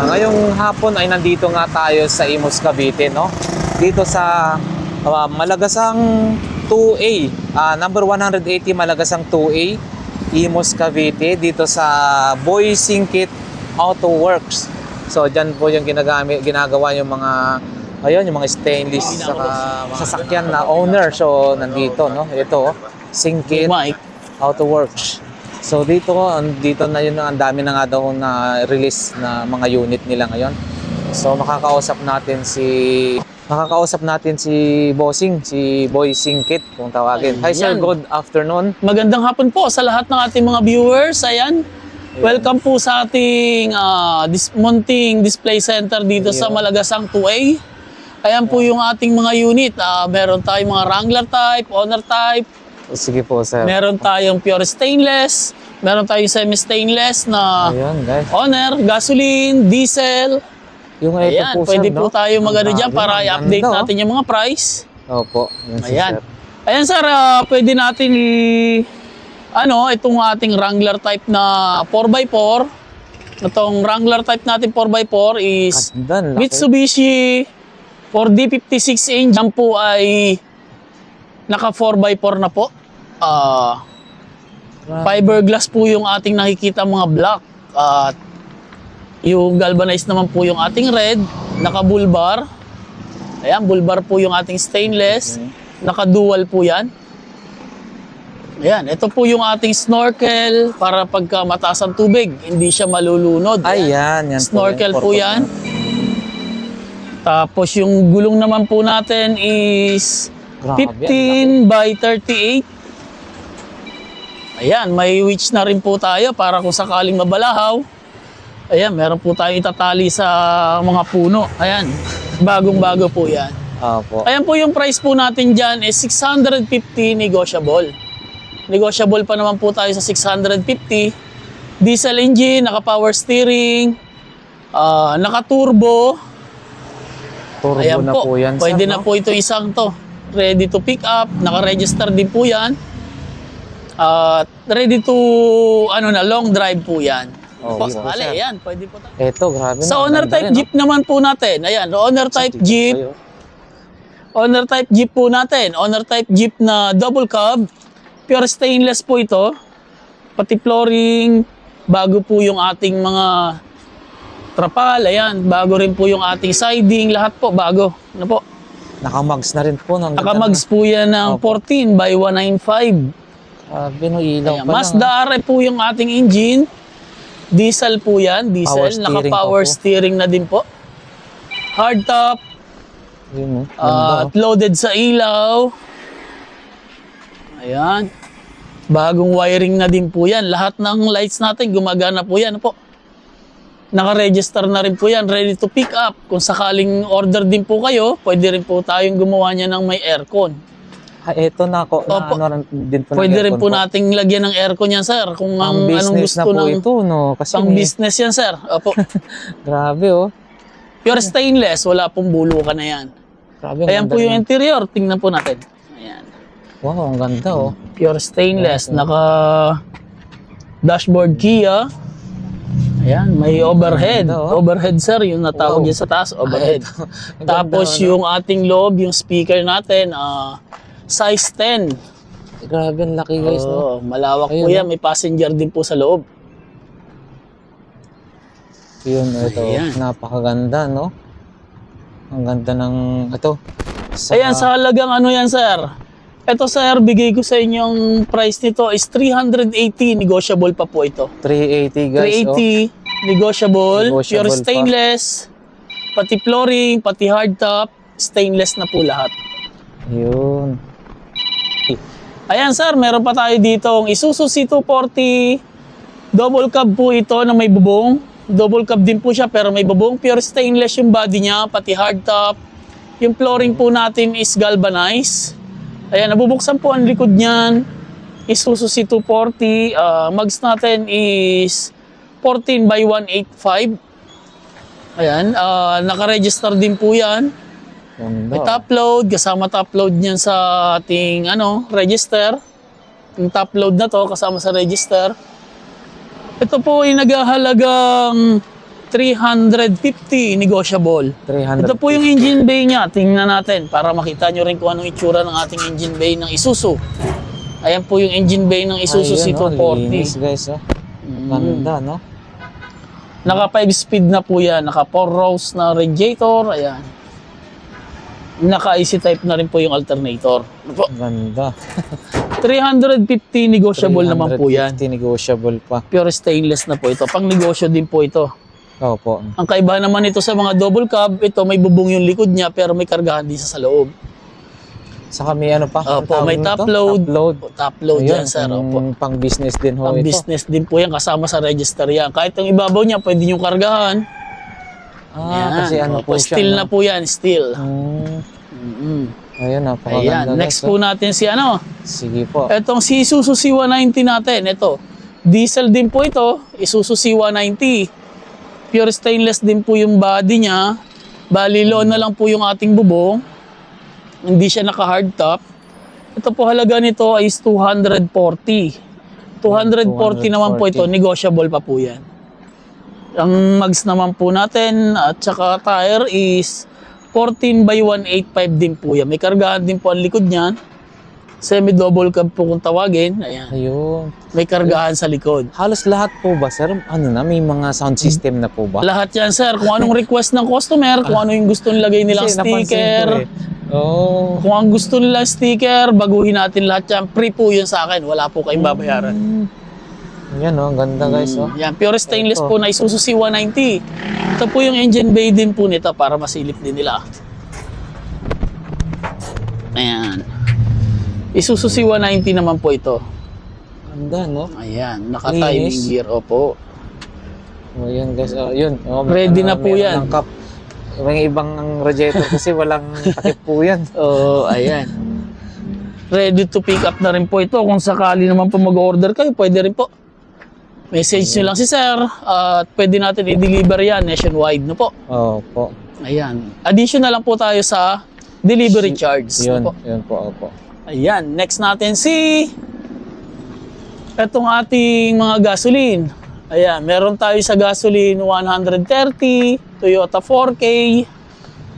Ngayong hapon ay nandito nga tayo sa Imus, Cavite, no? Dito sa Malagasang 2A, number 180 Malagasang 2A, Imus, Cavite, dito sa Boy Singkit Auto Works. So dyan po yung ginagawa yung mga yung mga stainless saka sasakyan na owner. So nandito, no? Ito, Singkit Auto Works. So dito na yun, ang dami na nga daw na release na mga unit nila ngayon. So makakausap natin si Bossing, si Boy Singkit kung tawagin. Hi sir, good afternoon. Magandang hapon po sa lahat ng ating mga viewers. Ayan. Welcome po sa ating Munting Display Center dito sa Malagasang 2A. Ayan po yung ating mga unit. Meron tayong mga Wrangler type, Honor type. Sige po, sir. Meron tayong pure stainless. Meron tayong semi-stainless na Honor, gasoline, diesel. Yung ayan, po, pwede sir, po tayo mag-ano dyan para i-update natin yung mga price. Opo. Ayan. Ayan, sir, pwede natin itong ating Wrangler type na 4x4. Itong Wrangler type natin 4x4 is Mitsubishi 4D56 inch. Yan po ay naka 4x4 na po. Fiberglass po yung ating nakikita mga black. At yung galvanized naman po yung ating red. Naka bull bar. Ayan, bull bar po yung ating stainless. Naka dual po yan. Ayan, ito po yung ating snorkel para pagka mataas ang tubig, hindi siya malulunod. Ayan, yan snorkel po yan. Tapos yung gulong naman po natin is 15 by 38. Ayan, may winch na rin po tayo para kung sakaling mabalahaw. Ayan, meron po tayo itatali sa mga puno. Ayan, bagong-bago po yan. Ayan po yung price po natin dyan is 650 negotiable. Negotiable pa naman po tayo sa 650. Diesel engine, naka-power steering, naka-turbo. Ayan na po yan, pwede sir, na po ito isang to. Ready to pick up, naka-register din po yan. Ready to long drive po yan. Ayan, pwede po tayo. Ito, grabe. Sa Honor type Jeep naman po natin. Ayan, Honor type Jeep. Honor type Jeep po natin. Honor type Jeep na double cab. Pure stainless po ito. Pati flooring, bago po yung ating mga trapal. Ayan, bago rin po yung ating siding. Lahat po, bago. Ano po? Naka-mugs na rin po. Naka-mugs po yan ng 14 by 195. Ilaw pa Mazda RF po yung ating engine. Diesel po yan. Diesel. Naka-power steering na din po. Hardtop. At loaded sa ilaw. Ayan. Bagong wiring na din po yan. Lahat ng lights natin gumagana po yan. Po. Naka-register na rin po yan. Ready to pick up. Kung sakaling order din po kayo, pwede rin po tayong gumawa niya ng may aircon. Ito na ako. Din po pwede rin po nating lagyan ng aircon yan, sir. Kung anong gusto na po ito, no? Kasi pang business yan, sir. Opo. Grabe, oh. Pure stainless. Wala pong bulukan na yan. Grabe, ayan po yung interior. Tingnan po natin. Ayan. Wow, ang ganda, oh. Pure stainless. Naka dashboard Kia. Ayan, may overhead. Overhead, sir, yung natawag dyan sa taas. Overhead. Tapos yung ating loob, yung speaker natin, size 10. Grabe, ang laki, guys, no? Malawak po yan. May passenger din po sa loob. Yun, ito. Napakaganda, no? Ang ganda ng ito. Ayan, sa halagang yan, sir. Ito, sir, bigay ko sa inyong price nito is 380. Negotiable pa po ito. 380, guys. 380, negotiable. Pure stainless. Pati flooring, pati hardtop. Stainless na po lahat. Yun. Ayan, sir, meron pa tayo dito ang Isuzu C240. Double cab po ito na may bubong. Double cab din po siya pero may bubong. Pure stainless yung body niya, pati hardtop. Yung flooring po natin is galvanized. Ayan, nabubuksan po ang likod niyan. Isuzu C240. Mags natin is 14 by 185. Ayan, naka-register din po yan. May top load, kasama top load niyan sa ating register. Yung top load na to kasama sa register. Ito po ay naghahalagang 350 negotiable. 300. Ito po yung engine bay niya. Tingnan natin para makita nyo rin kung anong itsura ng ating engine bay ng Isuzu. Ayan po yung engine bay ng Isuzu C240. Linis, guys, oh. Ganda, no? Naka 5 speed na po yan. Naka 4 rows na radiator. Ayan. Naka easy type na rin po yung alternator. Ano po? Ganda. 350 negotiable naman po yan. 350 negotiable pa. Pure stainless na po ito. Pang negosyo din po ito. Opo. Ang kaibahan naman ito sa mga double cab, ito may bubong yung likod niya pero may kargahan din sa loob. Saka may ano pa? Opo, Ang may tawag top nito? load. Top load. Top load Ayun, yan, sir. Opo. pang business din ho Pang ito. business din po yan, kasama sa register yan. Kahit ang ibabaw niya, pwede nyo kargahan. Kasi ano po siya. Steel na po yan, steel. Ayun, Ayan, napakaganda. next guys, po natin si ano. Sige po. Etong si Isuzu C190 natin, ito. Diesel din po ito, Isuzu C190. Pure stainless din po yung body niya. Bali, low na lang po yung ating bubong. Hindi siya naka-hard top. Ito po halaga nito is 240. 240 naman po ito, negotiable pa po yan. Ang mags naman po natin at saka tire is 14 by 185 din po yan. May kargahan din po ang likod niyan. Semi-double cab po kung tawagin. Ayan. Ayun. May kargahan sa likod. Halos lahat po ba, sir? Ano na, may mga sound system na po ba? Lahat yan, sir. Kung anong request ng customer, kung ano yung gusto nilagay nilang Kasi napansin sticker. ko Oh. Kung ang gusto nilang sticker, baguhin natin lahat yan. Free po yun sa akin. Wala po kayong babayaran. Yan, oh. Ang ganda, guys, oh. Yan, pure stainless Ito. po na Isuzu C190. Ito po yung engine bay din po nito para masilip din nila. Ayan. Isuzu C190 naman po ito. Ganda, no? Ayan, naka-timing Linis. gear. Opo. Oh, yan, guys. Oh, yun. Oh, Ready na po meron yan. ng cup. May ibang radiator kasi walang takip po yan. Oo, ayan. Ready to pick up na rin po ito. Kung sakali naman po mag-order kayo, pwede rin po. Message nyo lang si sir at pwede natin i-deliver yan nationwide no po. Opo. Ayan. Additional lang po tayo sa delivery charge. Yun, No po. yun po, opo. Ayan. Next natin si etong ating mga gasoline. Ayan. Meron tayo sa gasoline 130, Toyota 4K.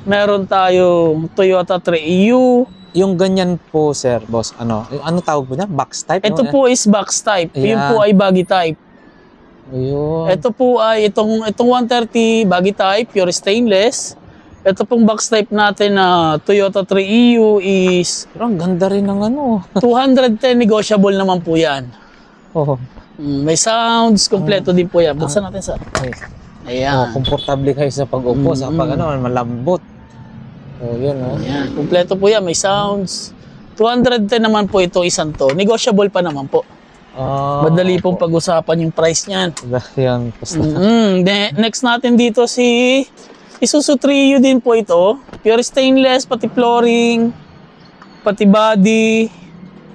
Meron tayong Toyota 3EU. Yung ganyan po, sir, boss, ano tawag po niya? Box type? Ito no? po is box type. Yun Ayan. po ay baggy type. Ayun. Ito po ay itong 130 baggy type, pure stainless. Ito pong box type natin na Toyota 3EU is Pero ang ganda rin ng ano. 210 negotiable naman po yan. Oh. May sounds, kompleto din po yan. Buksan natin sa... Ay. Ayan. Komportable kayo sa pag-upo, sa pag ano, malambot. Oh, yun, oh. Ayan. Kompleto po yan. May sounds. 210 naman po ito, isang to. Negotiable pa naman po. Madali pong pag-usapan yung price niyan. Yan. Next natin dito si Isuzu 3U din po ito. Pure stainless, pati flooring, pati body.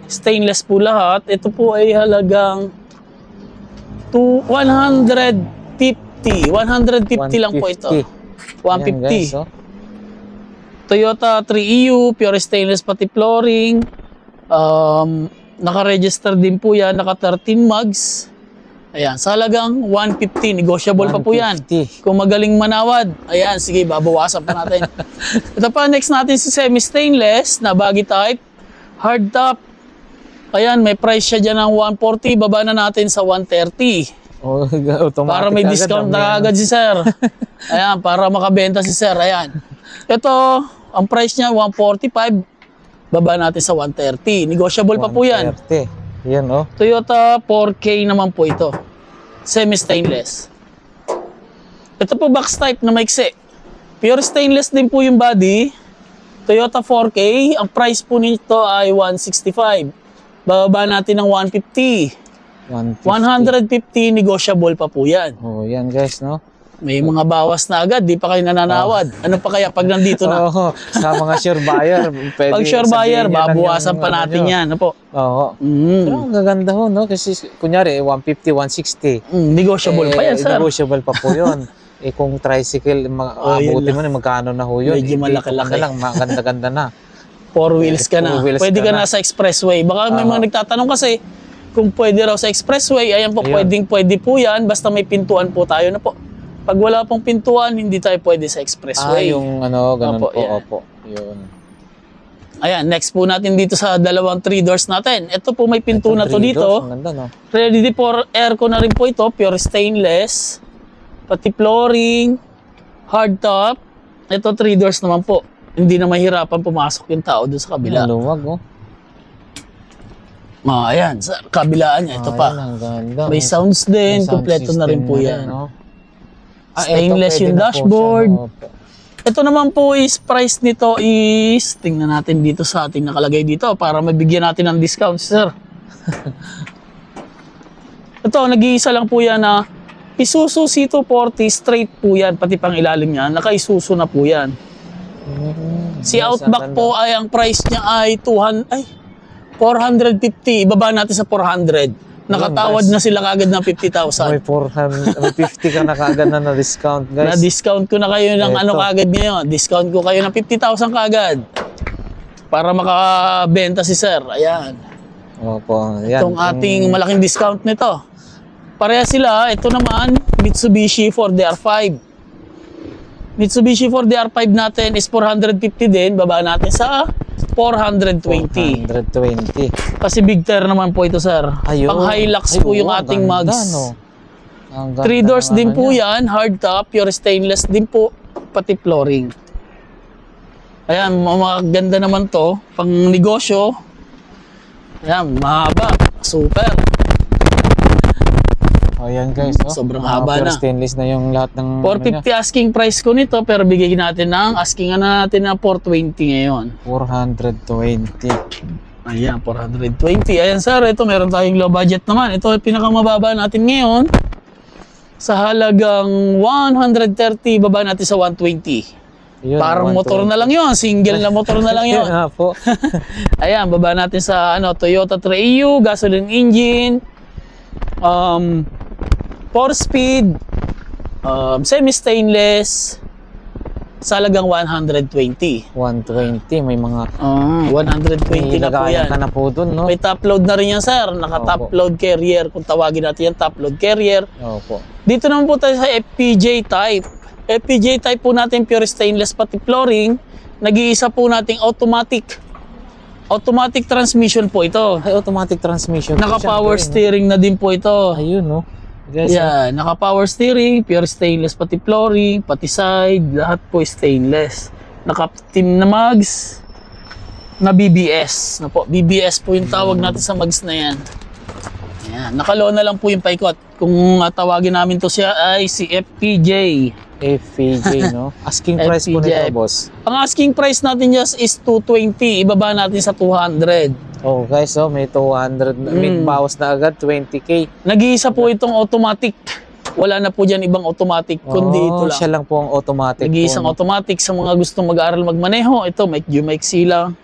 Stainless po lahat. Ito po ay halagang 150. 150 lang po ito. 150. Yan, guys, oh. Toyota 3EU, pure stainless pati flooring. Naka-register din po yan, naka-13 mugs. Ayan, sa halagang 150, negotiable pa po yan. 150. Kung magaling manawad, ayan, sige, babawasan pa natin. Ito pa, next natin si semi-stainless na baggy type, hard top. Ayan, may price siya dyan ng 140, baba na natin sa 130. Oh, automatic Para may agad, discount may na agad si sir. Ayan, para makabenta si sir, ayan. Ito, ang price niya, 145. Baba natin sa 130. Negotiable pa po yan. 130. Yan, oh. Toyota 4K naman po ito. Semi-stainless. Ito po box type na maiksi. Pure stainless din po yung body. Toyota 4K. Ang price po nito ay 165. Bababa natin ng 150. 150 negotiable pa po yan. Oh, yan, guys, no? May mga bawas na agad, di pa kayo nananawad. Ano pa kaya pag nandito na? Oo, sa mga sure buyer, pwede Pag sure buyer, sabihin niya lang babawasan yung pa ano natin nyo. yan. Ano po? Oo. Pero ang gaganda ho, no? Kasi kunyari, 150, 160. Negotiable pa yan, sir. Negotiable pa po yun. Kung tricycle, abutin mo na, magkano na ho yun. Medyo malaki-laki. Na lang, maganda-ganda na. 4 wheels ka na. Four wheels Pwede ka ka na sa expressway. Baka may mga nagtatanong kasi, kung pwede raw sa expressway, ayan po, Ayun. pwede po yan. Basta may pintuan po tayo na po. Pag wala pong pintuan, hindi tayo pwede sa expressway. Yung ano, ganun Opo, po. yan. Opo. Yun. Ayan, next po natin dito sa dalawang 3 doors natin. Ito po may pinto na to Three dito. doors, ang ganda, no? Ready for aircon na rin po ito, pure stainless. Pati flooring, hardtop. Ito 3 doors naman po. Hindi na mahirapan pumasok yung tao doon sa kabila. Ang luwag, oh. Ayan, sa kabilaan niya, ito pa. Ayan, ang ganda. May sounds din, May sound kumpleto na rin system po na yan. rin, no? Stainless ito, yung pwede na po dashboard. siya, no? Ito naman po is, price nito is, tingnan natin dito sa ating nakalagay dito para mabigyan natin ng discount, sir. Ito, nag-iisa lang po yan na Isuzu C240 straight po yan, pati pang ilalim niya, naka-Isuzu na po yan. Si Yes, Outback ang po ay ang price niya ay 450, ibaba natin sa 400. Nakatawad guys. na sila kagad ng May 50,000. 400, may 50 ka na kaagad na discount, guys. Na-discount ko na kayo ng Eto. ano kagad ngayon. Discount ko kayo ng 50,000 kagad. Para makabenta si sir. Ayan. Opo, yan. Itong ating malaking discount nito. Pareha sila. Ito naman, Mitsubishi 4DR5. Mitsubishi 4DR5 natin is 450 din. Baba natin sa 420. 420. Kasi big tire naman po ito, sir. Ayun. Pang Hilux Ay, po yung oo, ating ganda, mugs. no? Ang 3 ganda doors ng din ano po niya. yan. Hardtop, pure stainless din po. Pati flooring. Ayan, maganda naman to. Pang negosyo. Ayan, mahaba. Super. Oh, yan guys, oh. Sobrang Mga haba pure na. stainless na yung lahat ng 450 asking price ko nito, pero bigay natin ng asking na natin ng 420 ngayon. 420. Ayan, 420. Ayan sir, ito meron tayong low budget naman. Ito yung pinakamababa natin ngayon. Sa halagang 130, baba natin sa 120. Yun, Parang motor na lang yon, single na motor na lang yon. Yun nga po. Ayan, baba natin sa Toyota 3EU, gasoline engine, 4-speed, semi-stainless, sa halagang 120. 120, may mga 120 na po lagayan yan. ka na po dun, no? May top load na rin yan, sir. Naka-top Opo. load carrier. Kung tawagin natin yan, top load carrier. Opo. Dito naman po tayo sa FPJ type. FPJ type po natin, pure stainless pati flooring. Nag-iisa po nating automatic. Automatic transmission po ito. Ay, automatic transmission. Naka-power Siyempre, steering na din po ito. no? Ayun, no? Guys, Yeah, naka-power steering, pure stainless pati flooring, pati side, lahat po stainless. Naka-team na mugs, na BBS. Na po, BBS po yung tawag natin sa mugs na yan. Ayan, nakaloan na lang po yung paikot. Kung tawagin namin to siya ay si FPJ. FPJ, no? Asking price po FPJ. nito, boss. Ang asking price natin just is 220. Ibaba natin sa 200. Oh, guys, oh, may 200. May bawas na agad, 20K. Nag-iisa po itong automatic. Wala na po dyan ibang automatic, kundi ito lang. Siya lang po ang automatic. Nag-iisang po, no? automatic sa mga gustong mag-aaral magmaneho. Ito, medyo maiksi lang.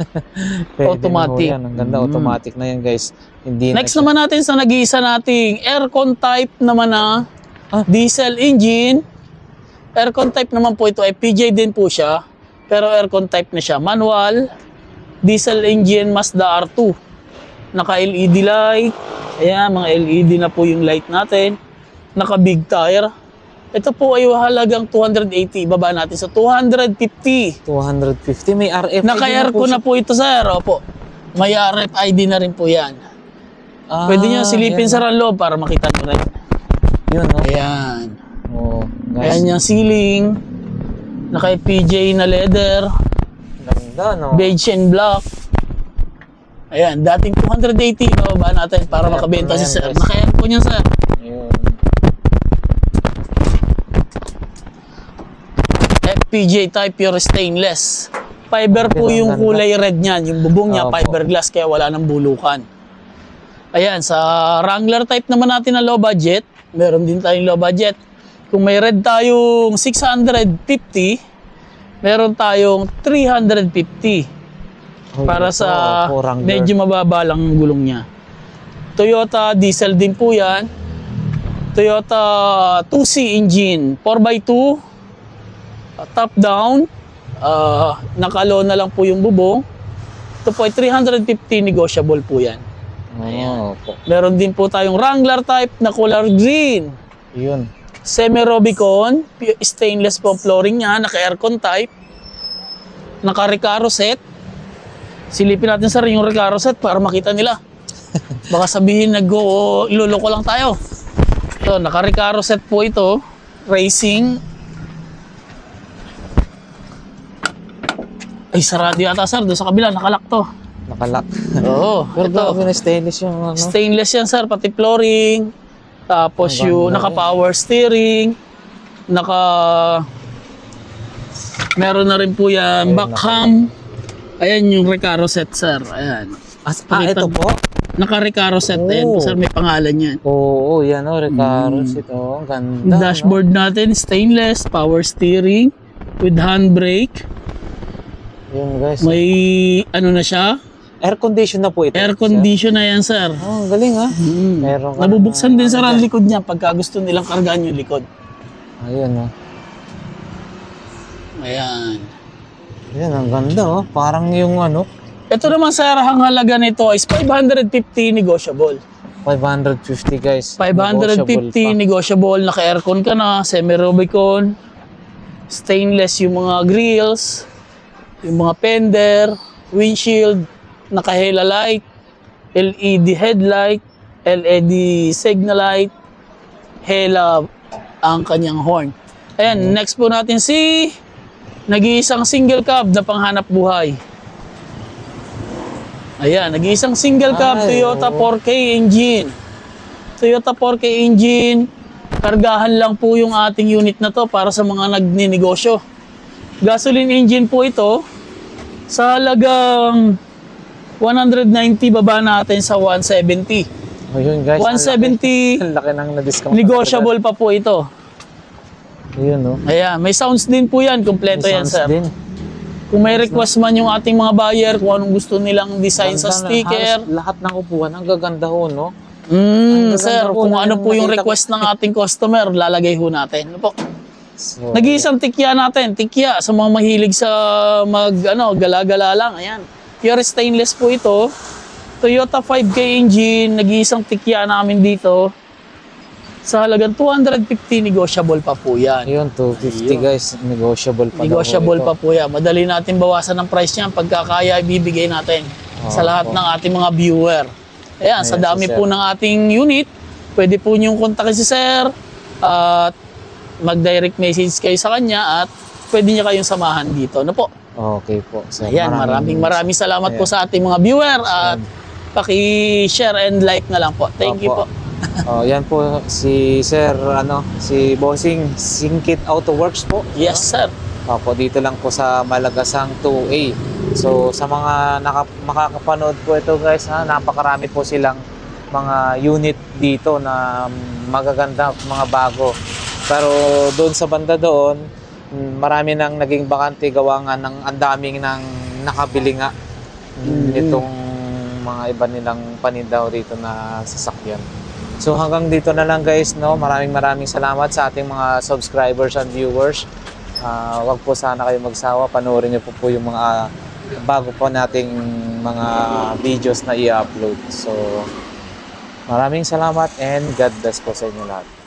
Pwede automatic. na po yan. Ang ganda, automatic na yan, guys. Hindi Next na naman natin sa nag-iisa nating aircon type naman na diesel engine. Aircon type naman po ito. FPJ din po siya. Pero aircon type na siya. Manual. Diesel engine Mazda R2. Naka-LED light. Ayan, mga LED na po yung light natin. Naka-big tire. Ito po ay halagang 280. Baba natin sa 250. 250. May RFID Naka-aircon na po ito, sir. Opo. May RFID na rin po yan. Pwede nyo silipin sa loob para makita nyo rin. Yun, no? Ayan. Oh, guys. Ayan yung ceiling. Naka-PJ na leather. Ganda, no? Beige and black. Ayan, dating 280. Bababa natin para Naka-aircon makabenta na si yan, sir. guys. Naka-aircon yan, sir. Ayun. FPJ type pure stainless. Fiber po Ang yung ganda. kulay red niyan. Yung bubong niya, Opo. fiberglass kaya wala nang bulukan. Ayan, sa Wrangler type naman natin na low budget. Meron din tayong low budget. Kung may red tayong 650, meron tayong 350. Para Ito, sa Wrangler. medyo mababa lang ang gulong niya. Toyota diesel din po yan. Toyota 2C engine, 4x2, top down, nakalo na lang po yung bubong. Ito po ay 350, negotiable po yan. Oh, po. Meron din po tayong Wrangler type na color green. Yun. Semi-Rubicon, stainless po ang flooring niya, naka-aircon type, naka-Recaro set. Silipin natin sir yung Recaro set para makita nila. Baka sabihin iluloko lang tayo. So, naka-Recaro set po ito, racing. Ay, sarado yata sir, doon sa kabila, nakalak to. Nakalak. Oo, Pero ito. grabe na stainless yung ano. Stainless yan sir, pati flooring. Tapos Ang yung ganda naka-power steering. Meron na rin po yan, Ayun, back cam. Ayan yung Recaro set sir, ayan. Ito po? Naka-Recaro set din po Oh. sir, may pangalan yan. Oo, yan o, Recaros. Ito, ang ganda. Yung dashboard natin, stainless, power steering, with handbrake. Yun guys. May ano na siya, Air condition na po ito. air condition na yan sir. Oh, ang galing ha. Meron ka Nabubuksan din sir ang likod niya pagka gusto nilang kargaan yung likod. Ayun oh. Ayan. Yan, ang ganda oh. Parang yung ano, Ito naman sir, ang halaga nito is 550 negotiable. 550 guys. 550 negotiable, naka-aircon ka na, semi-Rubicon, stainless yung mga grills, yung mga fender, windshield, naka-hela light, LED headlight, LED signal light, hela ang kanyang horn. Ayan, next po natin si nag-iisang single cab na panghanap buhay. Ayan, nag-iisang single cab Ay, Toyota oo. 4K engine. Toyota 4K engine, kargahan lang po yung ating unit na to para sa mga nagninegosyo. Gasoline engine po ito, sa halagang 190 baba natin sa 170. Ayun guys. 170 Ang laki ng na-discount. negotiable pa po ito. Ayun oh. Ayan, may sounds din po yan, kompleto yan Sounds sir. din. Kung may request man yung ating mga buyer, kung anong gusto nilang design sa Ganda na. sticker. Halos lahat ng upuan, ang gaganda ho no. Sir, ganda po kung na ano po yung nakita ko. request ng ating customer, lalagay ho natin. Ano po? So, Nag-iisang tikya natin, tikya sa mga mahilig sa gala-gala lang. Ayan. Pure stainless po ito. Toyota 5K engine, nag-iisang tikya namin dito. Sa halagang 250 negotiable pa po yan. Ayun, 250 guys. Negotiable pa. Negotiable daw ho pa po yan. Madali natin bawasan ng price niyan pagka kaya ibibigay natin sa lahat ng ating mga viewer. Ayan, sa Ayan, dami si po sir. ng ating unit, pwede po niyong kontakin si sir at mag-direct message kayo sa kanya at pwede niya kayong samahan dito. Ano po? Okay po. So, Ayan, maraming salamat po sa ating mga viewer at paki-share and like na lang po. Thank you po. Oh, yan po si Sir si Bossing Singkit Auto Works po. Yes, sir. Opo, dito lang po sa Malagasang 2A. So sa mga makakapanood po ito guys, napakarami po silang mga unit dito na magaganda, mga bago. Pero doon sa banda doon, marami nang naging bakante gawa nga ng ang daming nang nakabili nga nitong mga iba nilang panindaw dito na sasakyan. So hanggang dito na lang guys, no. Maraming salamat sa ating mga subscribers and viewers. Wag po sana kayo magsawa, panoorin niyo po yung mga bago po nating mga videos na i-upload. So maraming salamat and God bless po sa inyo lahat.